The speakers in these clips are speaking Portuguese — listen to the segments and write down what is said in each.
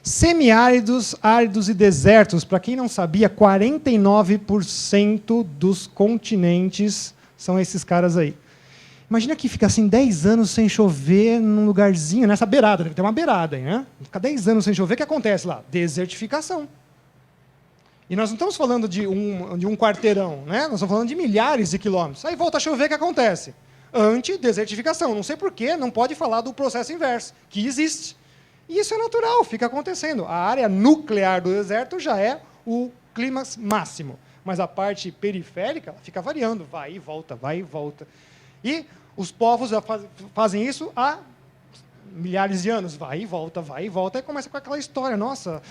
Semiáridos, áridos e desertos. Para quem não sabia, 49% dos continentes são esses caras aí. Imagina que fica assim 10 anos sem chover num lugarzinho, nessa beirada, deve ter uma beirada aí, né? Fica 10 anos sem chover, o que acontece lá? Desertificação. E nós não estamos falando de um quarteirão, né? Nós estamos falando de milhares de quilômetros. Aí volta a chover, o que acontece? Antidesertificação. Não sei por quê, não pode falar do processo inverso, que existe. E isso é natural, fica acontecendo. A área nuclear do deserto já é o clímax máximo. Mas a parte periférica fica variando, vai e volta, vai e volta. E os povos já fazem isso há milhares de anos, vai e volta, e começa com aquela história, nossa,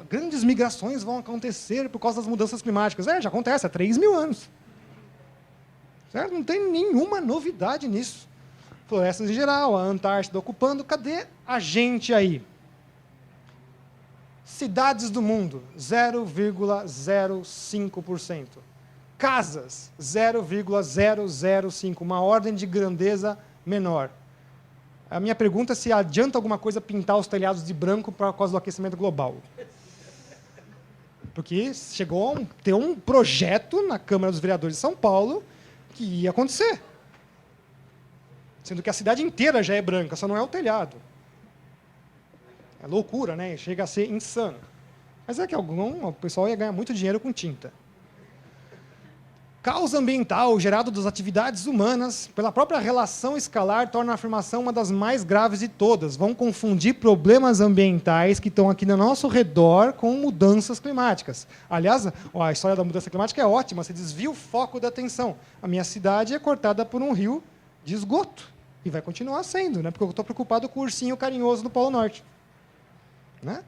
grandes migrações vão acontecer por causa das mudanças climáticas. Já acontece há 3.000 anos. Certo? Não tem nenhuma novidade nisso. Florestas em geral, a Antártida ocupando, cadê a gente aí? Cidades do mundo, 0,05%. Casas, 0,005%, uma ordem de grandeza menor. A minha pergunta é se adianta alguma coisa pintar os telhados de branco por causa do aquecimento global. Porque chegou a ter um projeto na Câmara dos Vereadores de São Paulo que ia acontecer. Sendo que a cidade inteira já é branca, só não é o telhado. É loucura, né? Chega a ser insano. Mas é que o pessoal ia ganhar muito dinheiro com tinta. Caos ambiental gerado das atividades humanas, pela própria relação escalar, torna a afirmação uma das mais graves de todas. Vão confundir problemas ambientais que estão aqui no nosso redor com mudanças climáticas. Aliás, a história da mudança climática é ótima, você desvia o foco da atenção. A minha cidade é cortada por um rio de esgoto. E vai continuar sendo, né? Porque eu estou preocupado com o ursinho carinhoso no Polo Norte. Né?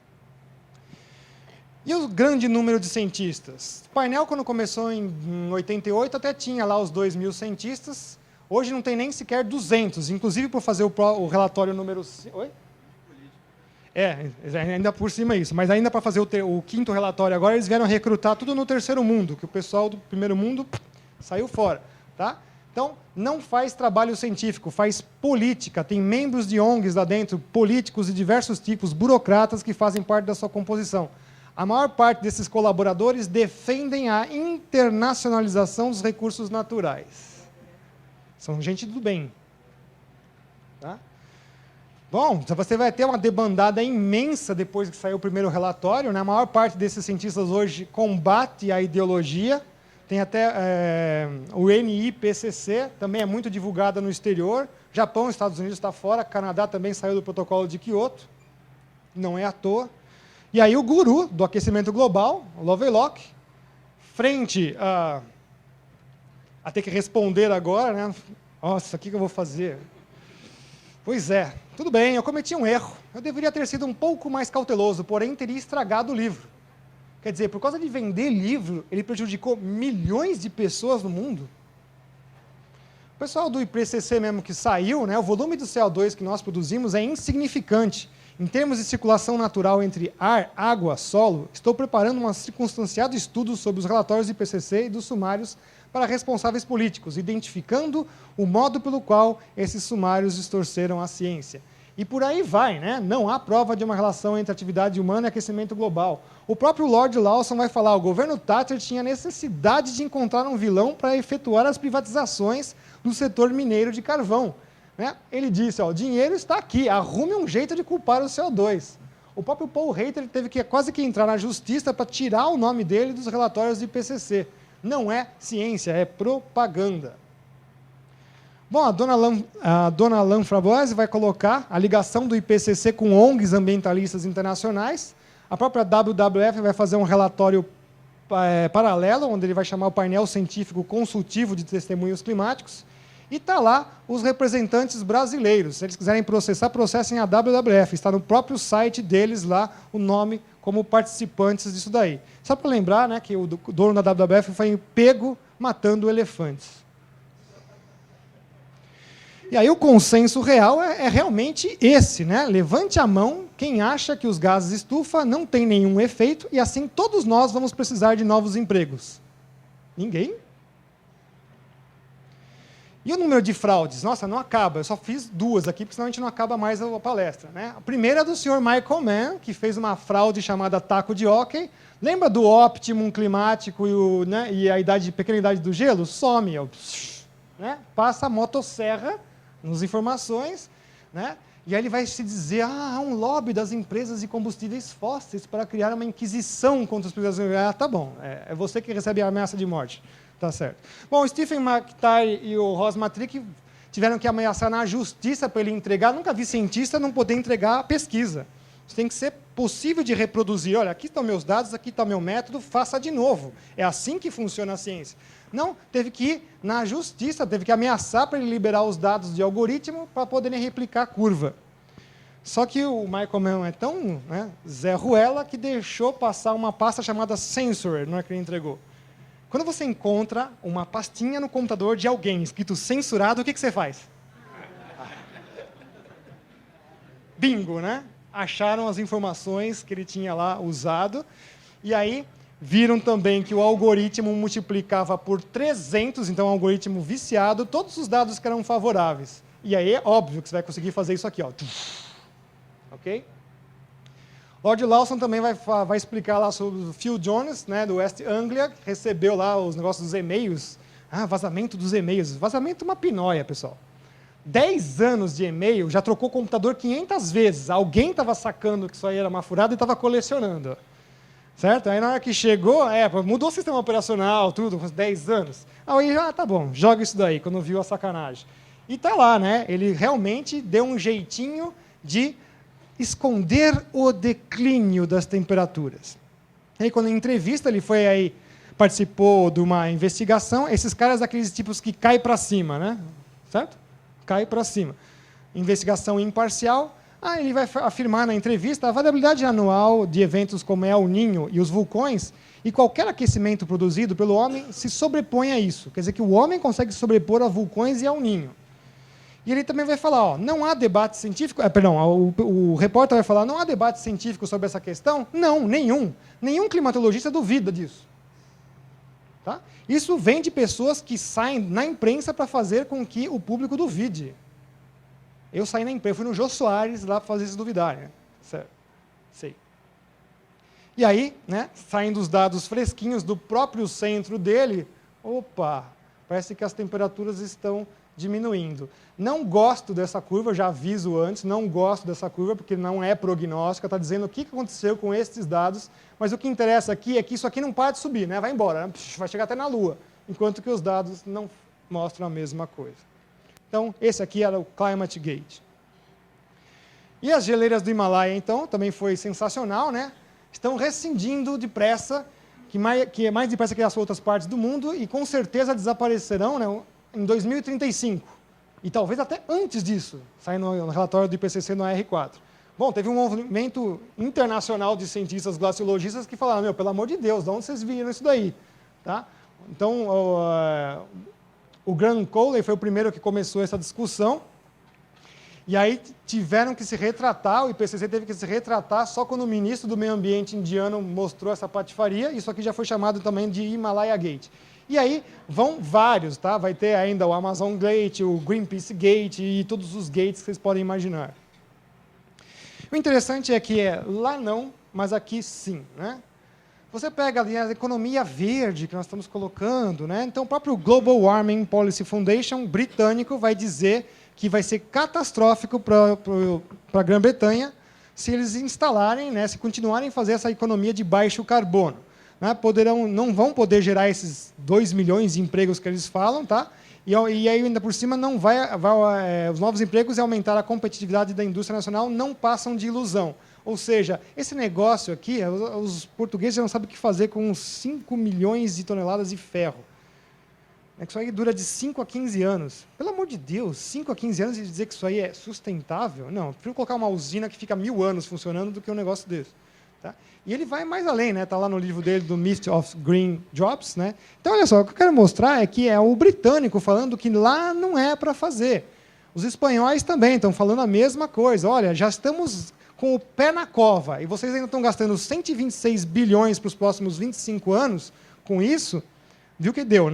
E o grande número de cientistas? O painel, quando começou em 88, até tinha lá os 2.000 cientistas. Hoje não tem nem sequer 200. Inclusive, para fazer o relatório número... Oi? Ainda por cima isso. Mas ainda para fazer o quinto relatório agora, eles vieram recrutar tudo no terceiro mundo, que o pessoal do primeiro mundo saiu fora. Tá? Então, não faz trabalho científico, faz política. Tem membros de ONGs lá dentro, políticos de diversos tipos, burocratas que fazem parte da sua composição. A maior parte desses colaboradores defendem a internacionalização dos recursos naturais. São gente do bem. Tá? Bom, você vai ter uma debandada imensa depois que saiu o primeiro relatório. Né? A maior parte desses cientistas hoje combate a ideologia. Tem até o NIPCC, também é muito divulgada no exterior. Japão, Estados Unidos está fora, Canadá também saiu do protocolo de Kyoto. Não é à toa. E aí o guru do aquecimento global, o Lovelock, frente a ter que responder agora, né? Nossa, o que eu vou fazer? Pois é, tudo bem, eu cometi um erro. Eu deveria ter sido um pouco mais cauteloso, porém teria estragado o livro. Quer dizer, por causa de vender livro, ele prejudicou milhões de pessoas no mundo. O pessoal do IPCC mesmo que saiu, né, o volume do CO2 que nós produzimos é insignificante. Em termos de circulação natural entre ar, água, solo, estou preparando um circunstanciado estudo sobre os relatórios do IPCC e dos sumários para responsáveis políticos, identificando o modo pelo qual esses sumários distorceram a ciência. E por aí vai, né? Não há prova de uma relação entre atividade humana e aquecimento global. O próprio Lord Lawson vai falar, o governo Thatcher tinha necessidade de encontrar um vilão para efetuar as privatizações no setor mineiro de carvão. Né? Ele disse, o dinheiro está aqui, arrume um jeito de culpar o CO2. O próprio Paul Reiter teve que quase que entrar na justiça para tirar o nome dele dos relatórios do IPCC. Não é ciência, é propaganda. Bom, a dona Alain Framboise vai colocar a ligação do IPCC com ONGs ambientalistas internacionais. A própria WWF vai fazer um relatório paralelo, onde ele vai chamar o painel científico consultivo de testemunhos climáticos. E está lá os representantes brasileiros. Se eles quiserem processar, processem a WWF. Está no próprio site deles lá o nome como participantes disso daí. Só para lembrar, né, que o dono da WWF foi pego matando elefantes. E aí o consenso real é realmente esse, né? Levante a mão quem acha que os gases estufa não têm nenhum efeito e assim todos nós vamos precisar de novos empregos. Ninguém? E o número de fraudes? Nossa, não acaba. Eu só fiz 2 aqui, porque senão a gente não acaba mais a palestra. Né? A primeira é do senhor Michael Mann, que fez uma fraude chamada taco de hóquei. Lembra do Optimum climático e a pequena idade do gelo? Some. Né? Passa a motosserra nas informações, né? E aí ele vai se dizer, há um lobby das empresas de combustíveis fósseis para criar uma inquisição contra os privados. Ah, tá bom, é você que recebe a ameaça de morte. Tá certo. Bom, o Stephen McTighe e o Ross Matrick tiveram que ameaçar na justiça para ele entregar. Nunca vi cientista não poder entregar a pesquisa. Isso tem que ser possível de reproduzir. Olha, aqui estão meus dados, aqui está o meu método, faça de novo. É assim que funciona a ciência. Não, teve que ir na justiça, teve que ameaçar para ele liberar os dados de algoritmo para poderem replicar a curva. Só que o Michael Mann é tão Zé Ruela que deixou passar uma pasta chamada Censorer, não é que ele entregou. Quando você encontra uma pastinha no computador de alguém escrito censurado, o que você faz? Bingo, né? Acharam as informações que ele tinha lá usado, e aí viram também que o algoritmo multiplicava por 300, então um algoritmo viciado, todos os dados que eram favoráveis. E aí é óbvio que você vai conseguir fazer isso aqui, ó. Ok? Lord Lawson também vai explicar lá sobre o Phil Jones, né, do West Anglia, que recebeu lá os negócios dos e-mails. Vazamento dos e-mails. Vazamento é uma pinóia, pessoal. 10 anos de e-mail, já trocou o computador 500 vezes. Alguém estava sacando que isso aí era uma furada e estava colecionando. Certo? Aí na hora que chegou, mudou o sistema operacional, tudo, uns 10 anos. Aí tá bom, joga isso daí, quando viu a sacanagem. E tá lá, né? Ele realmente deu um jeitinho de esconder o declínio das temperaturas. E aí, quando em entrevista ele foi aí, participou de uma investigação, esses caras daqueles tipos que caem para cima, né? Certo? Cai para cima. Investigação imparcial. Ele vai afirmar na entrevista a variabilidade anual de eventos como é o Ninho e os vulcões, e qualquer aquecimento produzido pelo homem se sobrepõe a isso. Quer dizer que o homem consegue sobrepor a vulcões e ao Ninho. E ele também vai falar, não há debate científico... o repórter vai falar, não há debate científico sobre essa questão? Não, nenhum. Nenhum climatologista duvida disso. Tá? Isso vem de pessoas que saem na imprensa para fazer com que o público duvide. Eu saí na imprensa, fui no Jô Soares lá para fazer eles duvidarem. Né? Certo. Sei. E aí, saindo os dados fresquinhos do próprio centro dele, parece que as temperaturas estão diminuindo. Não gosto dessa curva, já aviso antes, não gosto dessa curva, porque não é prognóstica, está dizendo o que aconteceu com esses dados, mas o que interessa aqui é que isso aqui não para de subir, vai embora, vai chegar até na Lua, enquanto que os dados não mostram a mesma coisa. Então, esse aqui era o Climate Gate. E as geleiras do Himalaia, então, também foi sensacional, estão rescindindo depressa, que é mais depressa que as outras partes do mundo, e com certeza desaparecerão em 2035. E talvez até antes disso, saindo no relatório do IPCC no AR4. Bom, teve um movimento internacional de cientistas glaciologistas que falaram, pelo amor de Deus, de onde vocês viram isso daí? Tá? Então, o Graham Coley foi o primeiro que começou essa discussão, e aí tiveram que se retratar, o IPCC teve que se retratar só quando o ministro do Meio Ambiente indiano mostrou essa patifaria, isso aqui já foi chamado também de Himalaya Gate. E aí vão vários, tá? Vai ter ainda o Amazon Gate, o Greenpeace Gate e todos os gates que vocês podem imaginar. O interessante é que lá não, mas aqui sim. Você pega ali a economia verde que nós estamos colocando, então o próprio Global Warming Policy Foundation britânico vai dizer que vai ser catastrófico para a Grã-Bretanha se eles instalarem, se continuarem a fazer essa economia de baixo carbono. Não vão poder gerar esses 2 milhões de empregos que eles falam, tá? E aí, ainda por cima, não os novos empregos e aumentar a competitividade da indústria nacional não passam de ilusão. Ou seja, esse negócio aqui, os portugueses já não sabem o que fazer com 5 milhões de toneladas de ferro. Isso aí dura de 5 a 15 anos. Pelo amor de Deus, 5 a 15 anos e dizer que isso aí é sustentável? Não, prefiro colocar uma usina que fica 1000 anos funcionando do que um negócio desse. Tá? E ele vai mais além, está lá no livro dele, do Myth of Green Jobs. Então, olha só, o que eu quero mostrar é que é o britânico falando que lá não é para fazer. Os espanhóis também estão falando a mesma coisa. Olha, já estamos com o pé na cova, e vocês ainda estão gastando 126 bilhões para os próximos 25 anos com isso, viu que deu,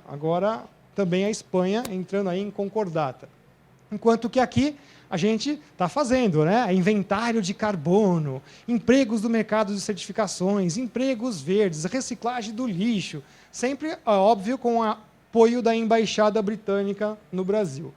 Agora também a Espanha entrando aí em concordata. Enquanto que aqui a gente está fazendo, né? Inventário de carbono, empregos do mercado de certificações, empregos verdes, reciclagem do lixo, sempre, óbvio, com o apoio da Embaixada Britânica no Brasil.